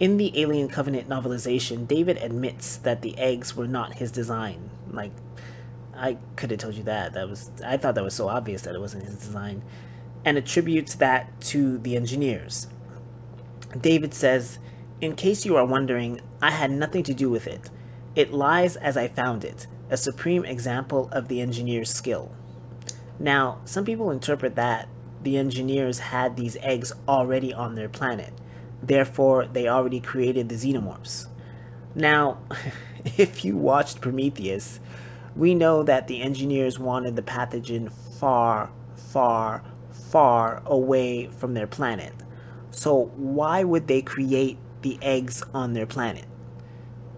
In the Alien Covenant novelization, David admits that the eggs were not his design. Like, I could have told you that. I thought that was so obvious that it wasn't his design, and attributes that to the engineers. David says, "In case you are wondering, I had nothing to do with it. It lies as I found it, a supreme example of the engineer's skill." Now, some people interpret that the engineers had these eggs already on their planet. Therefore, they already created the xenomorphs. Now, if you watched Prometheus, we know that the engineers wanted the pathogen far, far, far away from their planet. So why would they create the eggs on their planet?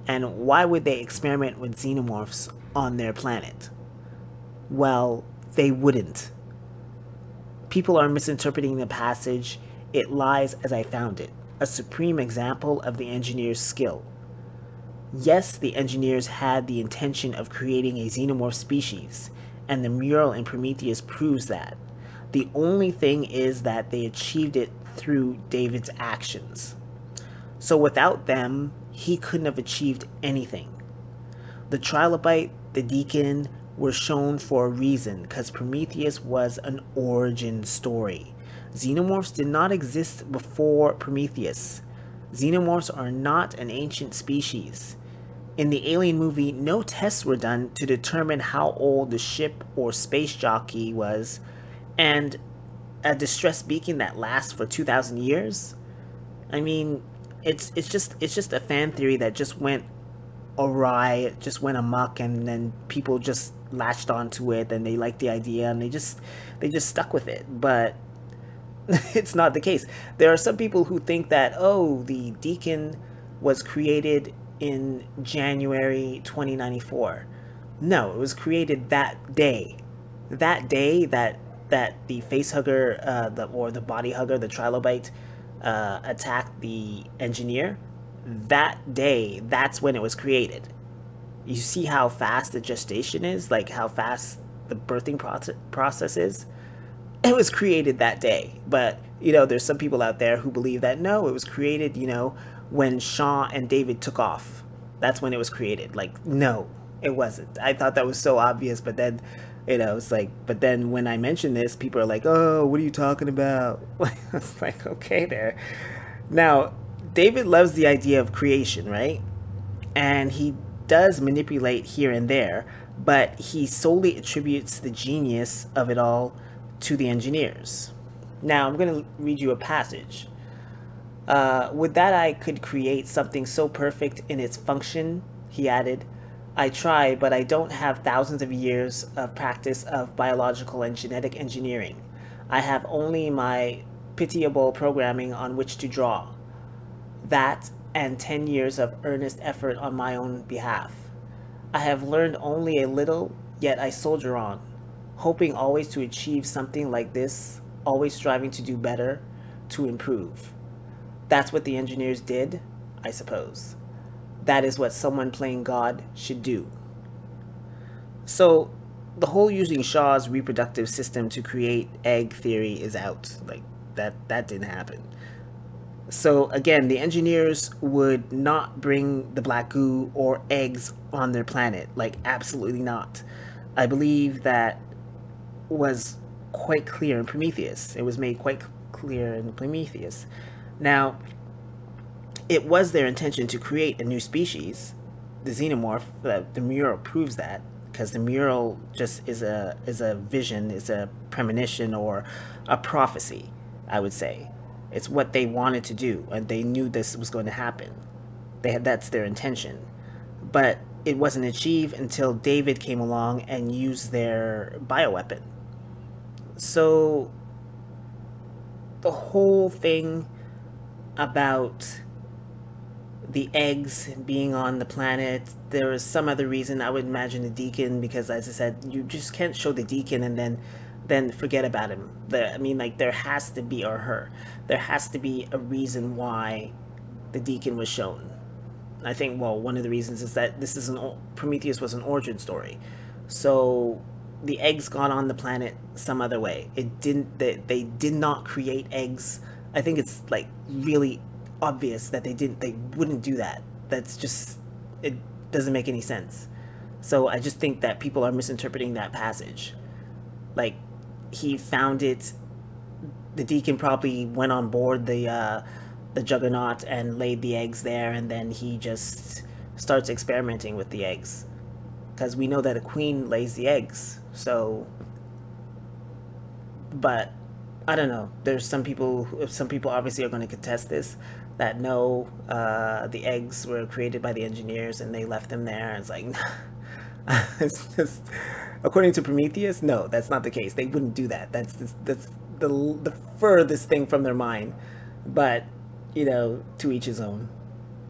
And why would they experiment with xenomorphs on their planet? Well, they wouldn't. People are misinterpreting the passage. It lies as I found it, a supreme example of the engineer's skill. Yes, the engineers had the intention of creating a xenomorph species, and the mural in Prometheus proves that. The only thing is that they achieved it through David's actions. So without them, he couldn't have achieved anything. The trilobite, the deacon, were shown for a reason, because Prometheus was an origin story. Xenomorphs did not exist before Prometheus. Xenomorphs are not an ancient species. In the Alien movie, no tests were done to determine how old the ship or space jockey was, and a distress beacon that lasts for 2,000 years? I mean, it's just a fan theory that just went awry, just went amok, and then people just latched onto it and they liked the idea and they just stuck with it. But it's not the case. There are some people who think that, oh, the Deacon was created in January 2094. No, it was created that day. That day that the Facehugger, or the Body Hugger, the Trilobite, attacked the engineer. That day, that's when it was created. You see how fast the gestation is, like how fast the birthing process is. It was created that day. But, there's some people out there who believe that, no, it was created, when Shaw and David took off. That's when it was created. Like, no, it wasn't. I thought that was so obvious, but then, it's like, but then when I mention this, people are like, oh, what are you talking about? It's like, okay there. Now, David loves the idea of creation, right? And he does manipulate here and there, but he solely attributes the genius of it all to the engineers. Now, I'm going to read you a passage. With that, I could create something so perfect in its function, he added. I try, but I don't have thousands of years of practice of biological and genetic engineering. I have only my pitiable programming on which to draw. That and 10 years of earnest effort on my own behalf. I have learned only a little, yet I soldier on, hoping always to achieve something like this, always striving to do better, to improve. That's what the engineers did, I suppose. That is what someone playing God should do. So, the whole using Shaw's reproductive system to create egg theory is out. Like, that didn't happen. So again, the engineers would not bring the black goo or eggs on their planet. Like, absolutely not. I believe that was quite clear in Prometheus. It was made quite clear in Prometheus. Now, it was their intention to create a new species, the xenomorph. The mural proves that, because the mural just is a vision, is a premonition or a prophecy, I would say. It's what they wanted to do, and they knew this was going to happen. That's their intention. But it wasn't achieved until David came along and used their bioweapon. So the whole thing about the eggs being on the planet, there was some other reason. I would imagine the Deacon, because as I said, you just can't show the Deacon and then forget about him. There has to be, or her, there has to be a reason why the Deacon was shown. I think, well, one of the reasons is that this is Prometheus was an origin story. So the eggs got on the planet some other way. They did not create eggs. I think it's like really obvious that they wouldn't do that. That's just, it doesn't make any sense. So I just think that people are misinterpreting that passage. Like, he found it, the deacon probably went on board the juggernaut and laid the eggs there, and then he just starts experimenting with the eggs, because we know that a queen lays the eggs. So, but I don't know. There's some people obviously are going to contest this, that no, the eggs were created by the engineers and they left them there. And it's like, it's just, according to Prometheus, no, that's not the case. They wouldn't do that. That's the furthest thing from their mind. But, you know, to each his own.